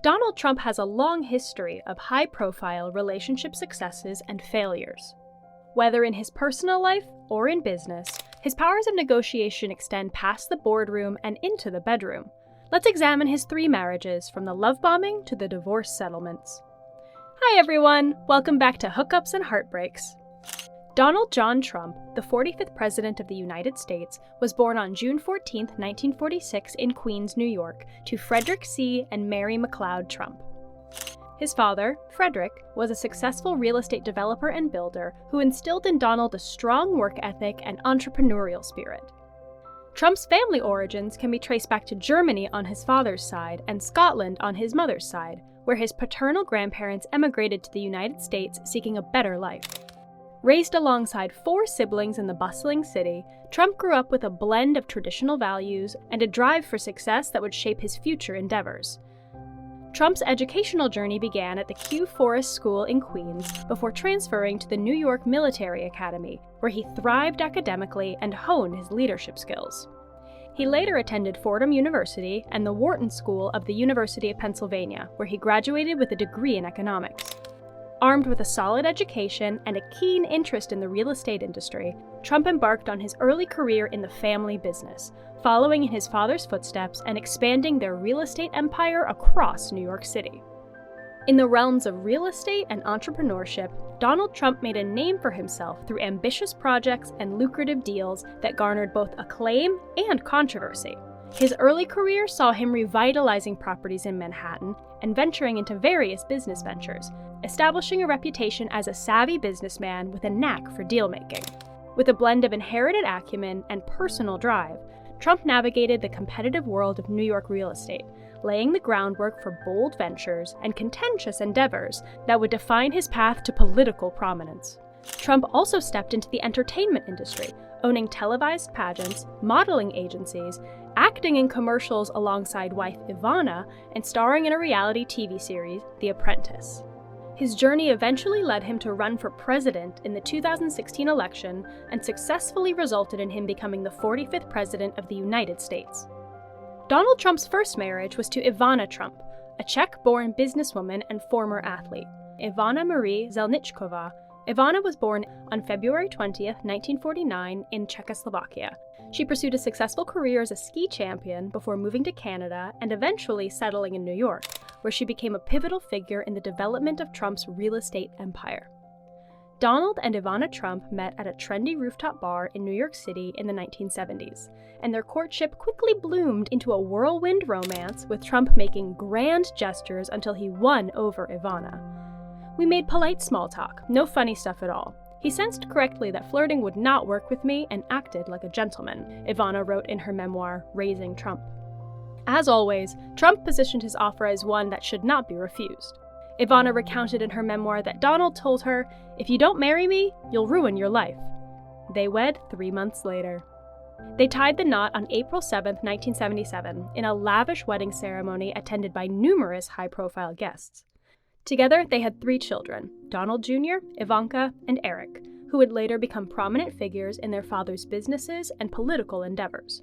Donald Trump has a long history of high-profile relationship successes and failures. Whether in his personal life or in business, his powers of negotiation extend past the boardroom and into the bedroom. Let's examine his 3 marriages, from the love bombing to the divorce settlements. Hi everyone! Welcome back to Hookups and Heartbreaks. Donald John Trump, the 45th President of the United States, was born on June 14, 1946 in Queens, New York, to Frederick C. and Mary McLeod Trump. His father, Frederick, was a successful real estate developer and builder who instilled in Donald a strong work ethic and entrepreneurial spirit. Trump's family origins can be traced back to Germany on his father's side and Scotland on his mother's side, where his paternal grandparents emigrated to the United States seeking a better life. Raised alongside 4 siblings in the bustling city, Trump grew up with a blend of traditional values and a drive for success that would shape his future endeavors. Trump's educational journey began at the Kew Forest School in Queens before transferring to the New York Military Academy, where he thrived academically and honed his leadership skills. He later attended Fordham University and the Wharton School of the University of Pennsylvania, where he graduated with a degree in economics. Armed with a solid education and a keen interest in the real estate industry, Trump embarked on his early career in the family business, following in his father's footsteps and expanding their real estate empire across New York City. In the realms of real estate and entrepreneurship, Donald Trump made a name for himself through ambitious projects and lucrative deals that garnered both acclaim and controversy. His early career saw him revitalizing properties in Manhattan and venturing into various business ventures, establishing a reputation as a savvy businessman with a knack for deal-making. With a blend of inherited acumen and personal drive, Trump navigated the competitive world of New York real estate, laying the groundwork for bold ventures and contentious endeavors that would define his path to political prominence. Trump also stepped into the entertainment industry, owning televised pageants, modeling agencies, acting in commercials alongside wife Ivana, and starring in a reality TV series, The Apprentice. His journey eventually led him to run for president in the 2016 election and successfully resulted in him becoming the 45th President of the United States. Donald Trump's first marriage was to Ivana Trump, a Czech-born businesswoman and former athlete. Ivana Marie Zelničková. Ivana was born on February 20, 1949, in Czechoslovakia. She pursued a successful career as a ski champion before moving to Canada and eventually settling in New York, where she became a pivotal figure in the development of Trump's real estate empire. Donald and Ivana Trump met at a trendy rooftop bar in New York City in the 1970s, and their courtship quickly bloomed into a whirlwind romance, with Trump making grand gestures until he won over Ivana. We made polite small talk, no funny stuff at all. He sensed correctly that flirting would not work with me and acted like a gentleman, Ivana wrote in her memoir, Raising Trump. As always, Trump positioned his offer as one that should not be refused. Ivana recounted in her memoir that Donald told her, "If you don't marry me, you'll ruin your life." They wed 3 months later. They tied the knot on April 7, 1977, in a lavish wedding ceremony attended by numerous high-profile guests. Together, they had 3 children, Donald Jr., Ivanka, and Eric, who would later become prominent figures in their father's businesses and political endeavors.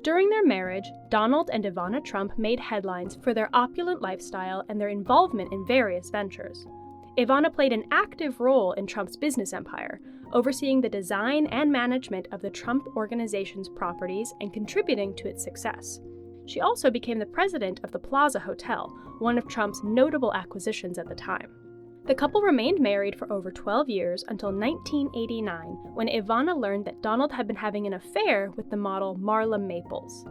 During their marriage, Donald and Ivana Trump made headlines for their opulent lifestyle and their involvement in various ventures. Ivana played an active role in Trump's business empire, overseeing the design and management of the Trump Organization's properties and contributing to its success. She also became the president of the Plaza Hotel, one of Trump's notable acquisitions at the time. The couple remained married for over 12 years until 1989, when Ivana learned that Donald had been having an affair with the model Marla Maples.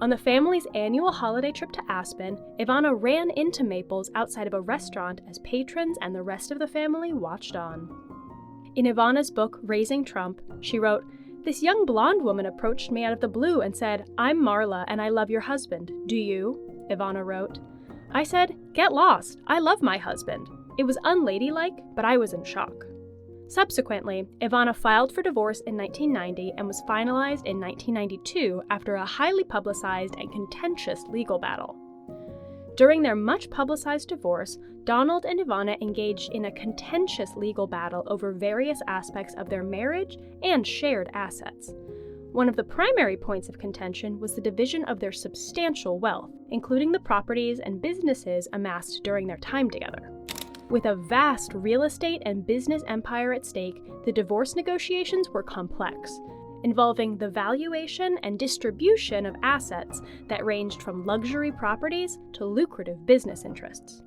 On the family's annual holiday trip to Aspen, Ivana ran into Maples outside of a restaurant as patrons and the rest of the family watched on. In Ivana's book, Raising Trump, she wrote, "This young blonde woman approached me out of the blue and said, 'I'm Marla and I love your husband. Do you?' Ivana wrote. I said, 'Get lost. I love my husband.' It was unladylike, but I was in shock." Subsequently, Ivana filed for divorce in 1990 and was finalized in 1992 after a highly publicized and contentious legal battle. During their much-publicized divorce, Donald and Ivana engaged in a contentious legal battle over various aspects of their marriage and shared assets. One of the primary points of contention was the division of their substantial wealth, including the properties and businesses amassed during their time together. With a vast real estate and business empire at stake, the divorce negotiations were complex, involving the valuation and distribution of assets that ranged from luxury properties to lucrative business interests.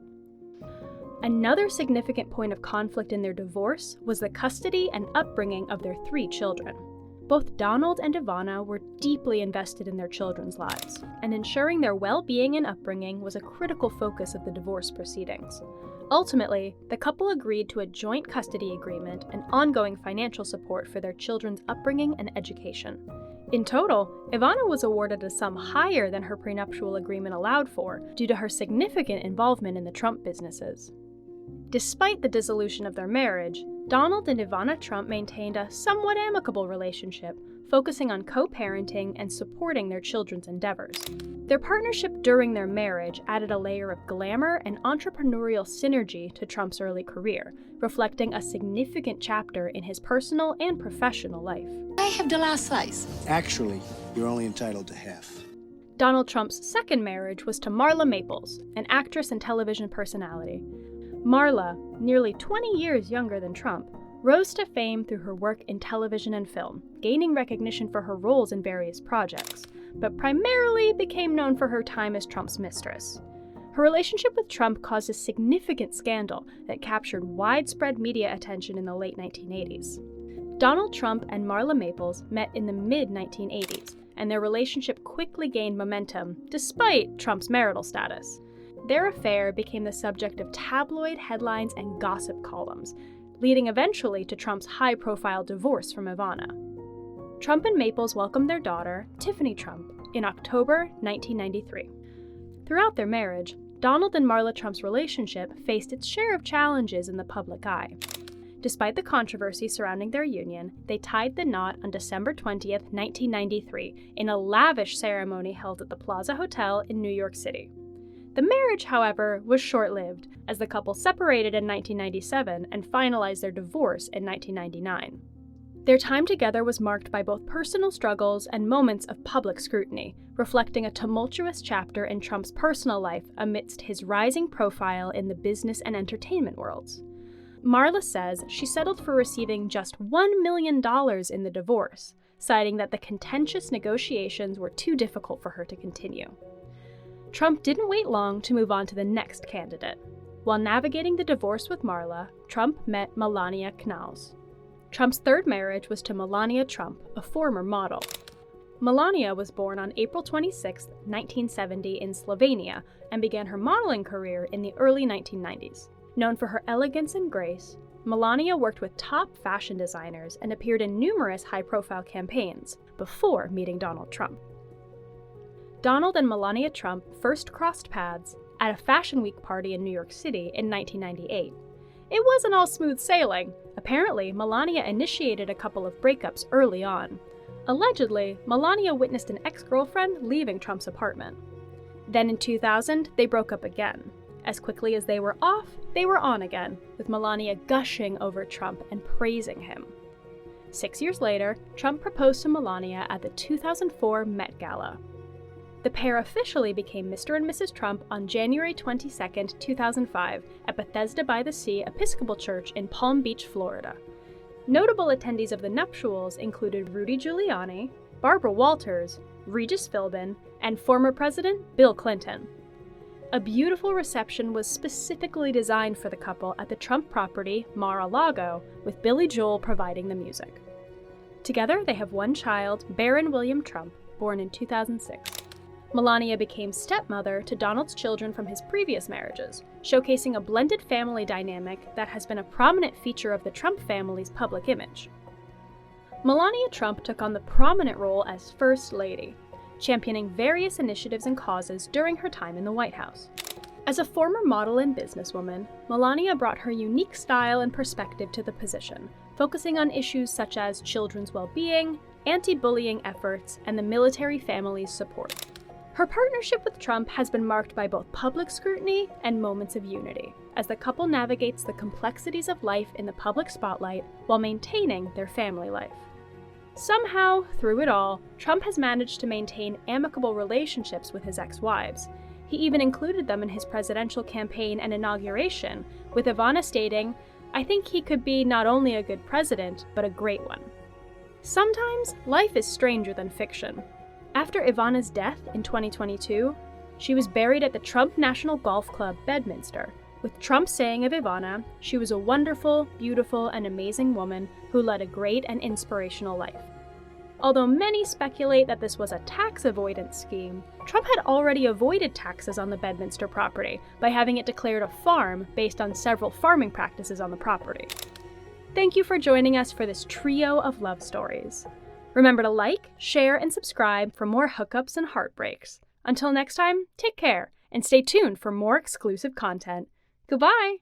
Another significant point of conflict in their divorce was the custody and upbringing of their 3 children. Both Donald and Ivana were deeply invested in their children's lives, and ensuring their well-being and upbringing was a critical focus of the divorce proceedings. Ultimately, the couple agreed to a joint custody agreement and ongoing financial support for their children's upbringing and education. In total, Ivana was awarded a sum higher than her prenuptial agreement allowed for due to her significant involvement in the Trump businesses. Despite the dissolution of their marriage, Donald and Ivana Trump maintained a somewhat amicable relationship, focusing on co-parenting and supporting their children's endeavors. Their partnership during their marriage added a layer of glamour and entrepreneurial synergy to Trump's early career, reflecting a significant chapter in his personal and professional life. I have the last slice. Actually, you're only entitled to half. Donald Trump's second marriage was to Marla Maples, an actress and television personality. Marla, nearly 20 years younger than Trump, rose to fame through her work in television and film, gaining recognition for her roles in various projects, but primarily became known for her time as Trump's mistress. Her relationship with Trump caused a significant scandal that captured widespread media attention in the late 1980s. Donald Trump and Marla Maples met in the mid-1980s, and their relationship quickly gained momentum despite Trump's marital status. Their affair became the subject of tabloid headlines and gossip columns, leading eventually to Trump's high-profile divorce from Ivana. Trump and Maples welcomed their daughter, Tiffany Trump, in October 1993. Throughout their marriage, Donald and Marla Trump's relationship faced its share of challenges in the public eye. Despite the controversy surrounding their union, they tied the knot on December 20, 1993, in a lavish ceremony held at the Plaza Hotel in New York City. The marriage, however, was short-lived, as the couple separated in 1997 and finalized their divorce in 1999. Their time together was marked by both personal struggles and moments of public scrutiny, reflecting a tumultuous chapter in Trump's personal life amidst his rising profile in the business and entertainment worlds. Marla says she settled for receiving just $1 million in the divorce, citing that the contentious negotiations were too difficult for her to continue. Trump didn't wait long to move on to the next candidate. While navigating the divorce with Marla, Trump met Melania Knauss. Trump's third marriage was to Melania Trump, a former model. Melania was born on April 26, 1970 in Slovenia, and began her modeling career in the early 1990s. Known for her elegance and grace, Melania worked with top fashion designers and appeared in numerous high-profile campaigns before meeting Donald Trump. Donald and Melania Trump first crossed paths at a Fashion Week party in New York City in 1998. It wasn't all smooth sailing. Apparently, Melania initiated a couple of breakups early on. Allegedly, Melania witnessed an ex-girlfriend leaving Trump's apartment. Then in 2000, they broke up again. As quickly as they were off, they were on again, with Melania gushing over Trump and praising him. 6 years later, Trump proposed to Melania at the 2004 Met Gala. The pair officially became Mr. and Mrs. Trump on January 22, 2005, at Bethesda by the Sea Episcopal Church in Palm Beach, Florida. Notable attendees of the nuptials included Rudy Giuliani, Barbara Walters, Regis Philbin, and former President Bill Clinton. A beautiful reception was specifically designed for the couple at the Trump property, Mar-a-Lago, with Billy Joel providing the music. Together, they have one child, Barron William Trump, born in 2006. Melania became stepmother to Donald's children from his previous marriages, showcasing a blended family dynamic that has been a prominent feature of the Trump family's public image. Melania Trump took on the prominent role as First Lady, championing various initiatives and causes during her time in the White House. As a former model and businesswoman, Melania brought her unique style and perspective to the position, focusing on issues such as children's well-being, anti-bullying efforts, and the military family's support. Her partnership with Trump has been marked by both public scrutiny and moments of unity, as the couple navigates the complexities of life in the public spotlight while maintaining their family life. Somehow, through it all, Trump has managed to maintain amicable relationships with his ex-wives. He even included them in his presidential campaign and inauguration, with Ivana stating, "I think he could be not only a good president, but a great one." Sometimes, life is stranger than fiction. After Ivana's death in 2022, she was buried at the Trump National Golf Club, Bedminster, with Trump saying of Ivana, "She was a wonderful, beautiful, and amazing woman who led a great and inspirational life." Although many speculate that this was a tax avoidance scheme, Trump had already avoided taxes on the Bedminster property by having it declared a farm based on several farming practices on the property. Thank you for joining us for this trio of love stories. Remember to like, share, and subscribe for more hookups and heartbreaks. Until next time, take care, and stay tuned for more exclusive content. Goodbye!